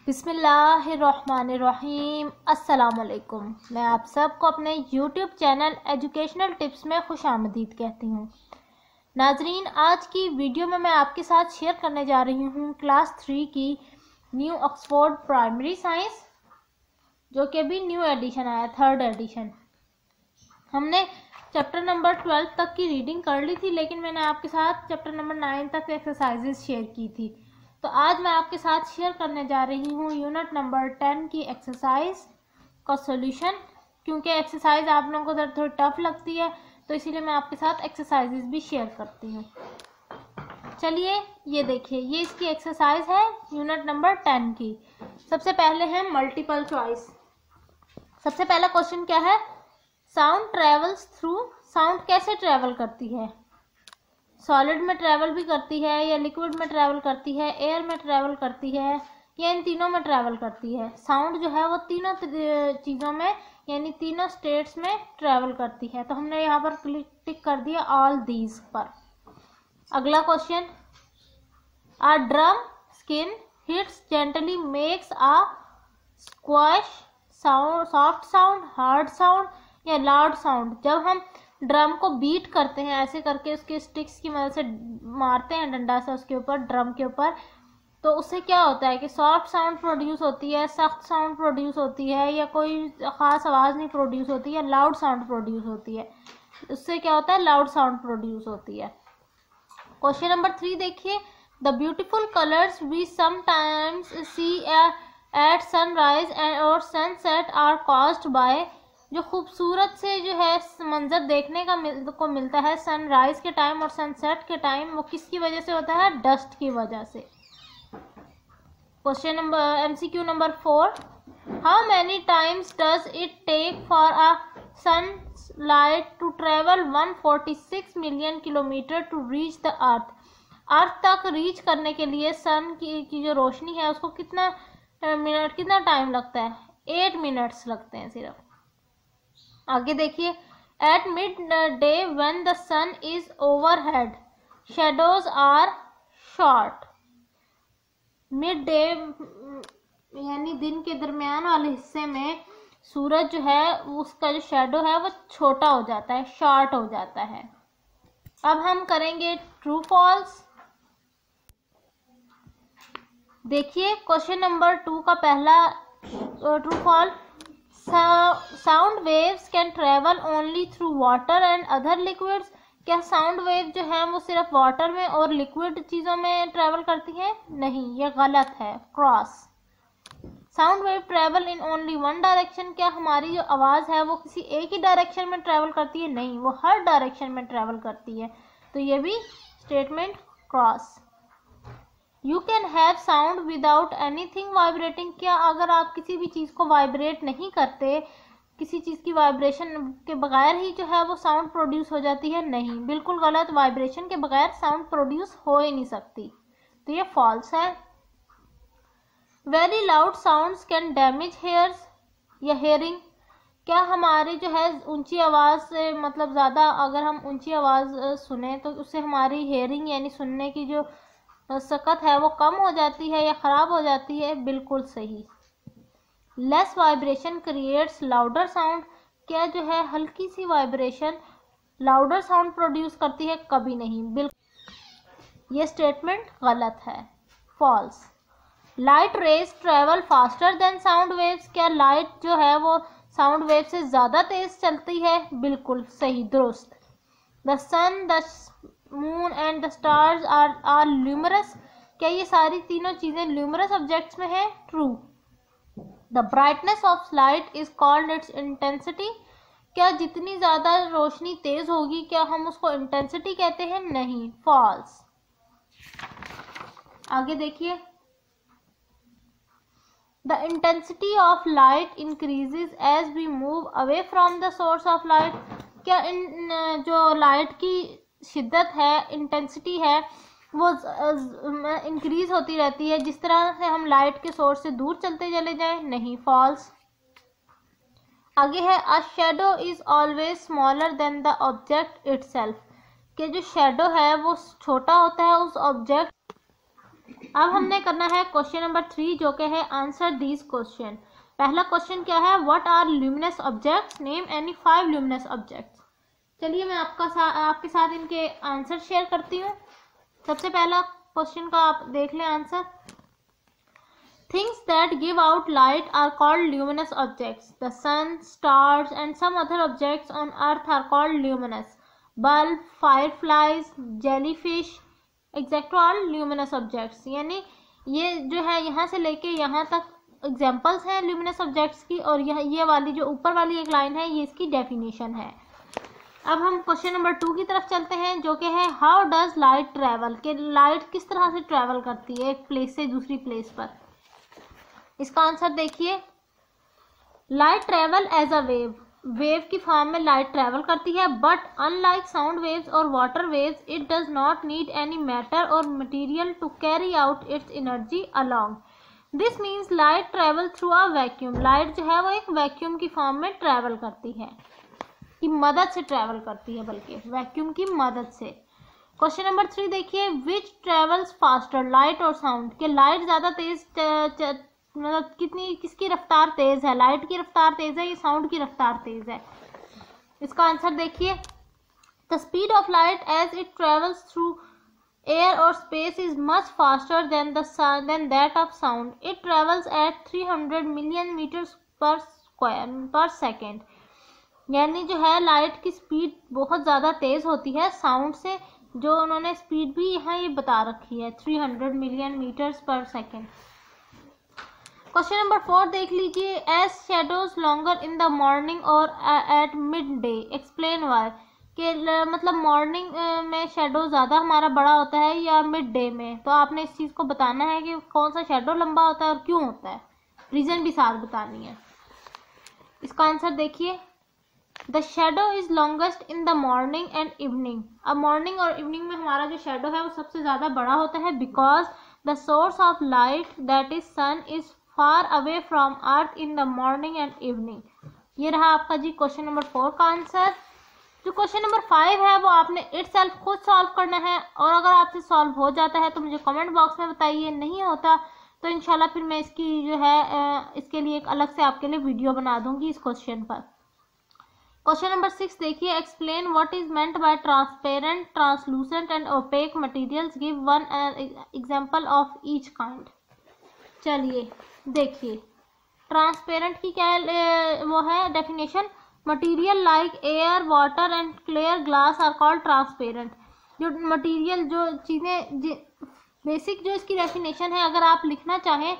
बिस्मिल्लाहिर्रहमानिर्रहीम। अस्सलामुअलैकुम। मैं आप सबको अपने यूट्यूब चैनल एजुकेशनल टिप्स में खुशामदीद कहती हूँ। नाजरीन, आज की वीडियो में मैं आपके साथ शेयर करने जा रही हूँ क्लास 3 की न्यू ऑक्सफोर्ड प्राइमरी साइंस, जो कि अभी न्यू एडिशन आया, 3rd एडिशन। हमने चैप्टर नंबर 12 तक की रीडिंग कर ली थी, लेकिन मैंने आपके साथ चैप्टर नंबर 9 तक एक्सरसाइजेज शेयर की थी। तो आज मैं आपके साथ शेयर करने जा रही हूँ यूनिट नंबर 10 की एक्सरसाइज का सॉल्यूशन। क्योंकि एक्सरसाइज आप लोगों को थोड़ी टफ लगती है, तो इसीलिए मैं आपके साथ एक्सरसाइजेज भी शेयर करती हूँ। चलिए ये देखिए, ये इसकी एक्सरसाइज है यूनिट नंबर 10 की। सबसे पहले है मल्टीपल चॉइस। सबसे पहला क्वेश्चन क्या है? Sound travels through. साउंड कैसे ट्रेवल करती है? सॉलिड में ट्रैवल भी करती है, या लिक्विड में ट्रैवल करती है, एयर में ट्रैवल करती है, या इन तीनों में ट्रैवल करती है? साउंड जो है वो तीनों चीज़ों में, यानी तीनों स्टेट्स में ट्रैवल करती है। तो हमने यहाँ पर टिक कर दिया ऑल दीज पर। अगला question, a drum skin hits gently makes a squash sound, soft sound, hard sound या लाउड साउंड। जब हम ड्रम को बीट करते हैं, ऐसे करके उसके स्टिक्स की मदद से मारते हैं डंडा से उसके ऊपर, ड्रम के ऊपर, तो उससे क्या होता है कि सॉफ्ट साउंड प्रोड्यूस होती है, सख्त साउंड प्रोड्यूस होती है, या कोई ख़ास आवाज़ नहीं प्रोड्यूस होती है, लाउड साउंड प्रोड्यूस होती है। उससे क्या होता है? लाउड साउंड प्रोड्यूस होती है। क्वेश्चन नंबर 3 देखिए, the beautiful colours we sometimes see at sunrise and और सनसेट आर कॉज्ड बाय। जो खूबसूरत से जो है मंजर देखने को मिलता है सनराइज के टाइम और सनसेट के टाइम, वो किसकी वजह से होता है? डस्ट की वजह से। Question number MCQ number 4, how many times does it take for a sunlight to travel 146 million kilometre to reach the earth. Earth तक रीच करने के लिए सन की जो रोशनी है उसको कितना टाइम लगता है? 8 मिनट्स लगते हैं सिर्फ। आगे देखिए, at mid day when the sun is overhead shadows are short. Mid day यानी दिन के दरमियान वाले हिस्से में सूरज जो है उसका जो शेडो है वो छोटा हो जाता है, शॉर्ट हो जाता है। अब हम करेंगे ट्रू फॉल्स। देखिए क्वेश्चन नंबर 2 का पहला true false, sound waves can travel only through water and other liquids. क्या साउंड वेव जो है वो सिर्फ वाटर में और लिक्विड चीज़ों में ट्रेवल करती है? नहीं, ये गलत है, cross. Sound wave travel in only one direction. क्या हमारी जो आवाज़ है वो किसी एक ही डायरेक्शन में ट्रेवल करती है? नहीं, वो हर डायरेक्शन में ट्रेवल करती है। तो ये भी statement cross. You can have sound without anything vibrating. क्या अगर आप किसी भी चीज़ को वाइब्रेट नहीं करते, किसी चीज़ की वाइब्रेशन के बगैर ही जो है वो साउंड प्रोड्यूस हो जाती है? नहीं, बिल्कुल गलत। वाइब्रेशन के बगैर साउंड प्रोड्यूस हो ही नहीं सकती, तो ये फॉल्स है। Very loud sounds can damage hairs या हेयरिंग। क्या हमारी जो है ऊंची आवाज़ से, मतलब ज़्यादा अगर हम ऊंची आवाज़ सुने तो उससे हमारी हेयरिंग यानी सुनने की जो सकत है वो कम हो जाती है या ख़राब हो जाती है? बिल्कुल सही। Less vibration creates louder sound. क्या जो है हल्की सी वाइब्रेशन लाउडर साउंड प्रोड्यूस करती है? कभी नहीं, बिल्कुल। ये स्टेटमेंट गलत है, false. Light rays travel faster than sound waves. क्या लाइट जो है वो साउंड वेव से ज़्यादा तेज चलती है? बिल्कुल सही, दुरुस्त। The sun, the moon and the stars are luminous. क्या ये सारी तीनों चीज़ें ल्यूमरस ऑब्जेक्ट्स में है? True. The brightness of light is called its intensity. क्या जितनी ज़्यादा रोशनी तेज होगी क्या हम उसको इंटेंसिटी कहते हैं? नहीं, फॉल्स। आगे देखिए, the intensity of light increases as we move away from the source of light. क्या जो लाइट की शिद्दत है, इंटेंसिटी है, वो इंक्रीज होती रहती है जिस तरह से हम लाइट के सोर्स से दूर चलते चले जाएं? नहीं, फॉल्स। आगे है, a shadow is always smaller than the object itself. कि जो शेडो है वो छोटा होता है उस ऑब्जेक्ट अब हमने करना है क्वेश्चन नंबर 3 जो कि है आंसर दीज क्वेश्चन। पहला क्वेश्चन क्या है, what are luminous objects, name any 5 luminous objects. चलिए मैं आपके साथ इनके आंसर शेयर करती हूँ। सबसे पहला क्वेश्चन का आप देख लें answer. Things that give out light are called luminous objects. The sun, stars and some other objects on earth are called luminous. Bulb, fireflies, jellyfish etcetera are luminous objects. यानी ये जो है यहाँ से लेके यहाँ तक एग्जाम्पल्स हैं ल्यूमिनस ऑब्जेक्ट्स की, और ये वाली जो ऊपर वाली एक लाइन है ये इसकी डेफिनेशन है। अब हम क्वेश्चन नंबर 2 की तरफ चलते हैं जो कि है हाउ डज लाइट ट्रेवल, कि लाइट किस तरह से ट्रेवल करती है एक प्लेस से दूसरी प्लेस पर। इसका आंसर देखिए, light travel as a wave, wave की फॉर्म में लाइट ट्रेवल करती है, बट अनलाइक साउंड वेव्स और water waves it does not need any matter और material to carry out its energy along. This means light travel through a vacuum. Light जो है वो एक वैक्यूम की फॉर्म में ट्रेवल करती है, की मदद से ट्रेवल करती है, बल्कि वैक्यूम की मदद से। क्वेश्चन नंबर 3 देखिए, विच ट्रेवल्स फास्टर, लाइट और साउंड, के लाइट ज़्यादा तेज मतलब किसकी रफ्तार तेज है, लाइट की रफ्तार तेज है या साउंड की रफ्तार तेज है। इसका आंसर देखिए, the speed of light as it travels through air और space is much faster than that of sound. It travels at 300 million metres per second. यानी जो है लाइट की स्पीड बहुत ज़्यादा तेज होती है साउंड से, जो उन्होंने स्पीड भी यहाँ ये बता रखी है 300 million metres per second. Question number 4 देख लीजिए, as shadows longer in the morning और at mid day explain why, के मतलब मॉर्निंग में शेडो ज़्यादा हमारा बड़ा होता है या मिड डे में। तो आपने इस चीज़ को बताना है कि कौन सा शेडो लंबा होता है और क्यों होता है, रीज़न भी साथ बतानी है। इसका आंसर देखिए, the shadow is longest in the morning and evening. अब मॉर्निंग और इवनिंग में हमारा जो शेडो है वो सबसे ज़्यादा बड़ा होता है, because the source of light that is sun is far away from earth in the morning and evening. ये रहा आपका जी क्वेश्चन नंबर 4 का आंसर। जो क्वेश्चन नंबर 5 है वो आपने इटसेल्फ खुद सॉल्व करना है, और अगर आपसे सॉल्व हो जाता है तो मुझे कमेंट बॉक्स में बताइए, नहीं होता तो इंशाल्लाह फिर मैं इसकी जो है इसके लिए एक अलग से आपके लिए वीडियो बना दूंगी इस क्वेश्चन पर। क्वेश्चन नंबर 6 देखिए, explain what is meant by transparent, translucent and opaque materials, give one example of each kind. चलिए देखिए, ट्रांसपेरेंट की क्या वो है definition, material like air, water and clear glass are called transparent. जो material, जो चीज़ें बेसिक जो इसकी डेफिनेशन है, अगर आप लिखना चाहें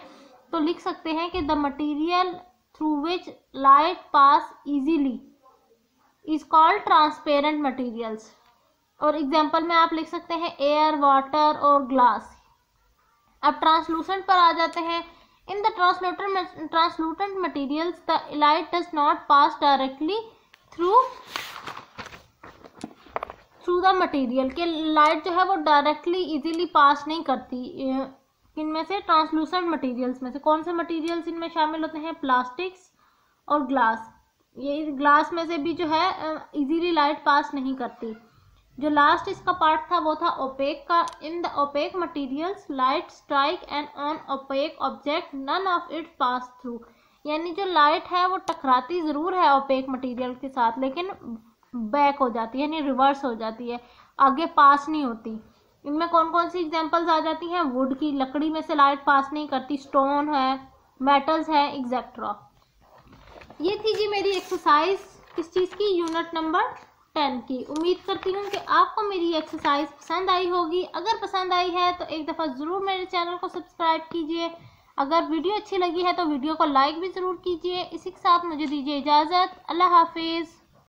तो लिख सकते हैं कि the material through which light pass easily is called transparent materials. और एग्जांपल में आप लिख सकते हैं एयर, वाटर और ग्लास। अब ट्रांसलूसेंट पर आ जाते हैं। In the translucent materials the light does not pass directly through the material, के लाइट जो है वो डायरेक्टली इजीली पास नहीं करती। इनमें से ट्रांसलूसेंट मटेरियल्स में से कौन से मटेरियल्स इनमें शामिल होते हैं, प्लास्टिक्स और ग्लास। ये ग्लास में से भी जो है इजीली लाइट पास नहीं करती। जो लास्ट इसका पार्ट था वो था ओपेक का। In the opaque materials light strike and on opaque object none of it pass through. यानी जो लाइट है वो टकराती ज़रूर है ओपेक मटेरियल के साथ, लेकिन बैक हो जाती है, यानी रिवर्स हो जाती है, आगे पास नहीं होती। इनमें कौन कौन सी एग्जांपल्स आ जाती हैं, वुड की, लकड़ी में से लाइट पास नहीं करती, स्टोन है, मेटल्स है, एक्सेट्रा। ये थी जी मेरी एक्सरसाइज किस चीज़ की, यूनिट नंबर 10 की। उम्मीद करती हूँ कि आपको मेरी एक्सरसाइज पसंद आई होगी। अगर पसंद आई है तो एक दफ़ा ज़रूर मेरे चैनल को सब्सक्राइब कीजिए। अगर वीडियो अच्छी लगी है तो वीडियो को लाइक भी ज़रूर कीजिए। इसी के साथ मुझे दीजिए इजाज़त। अल्लाह हाफिज़।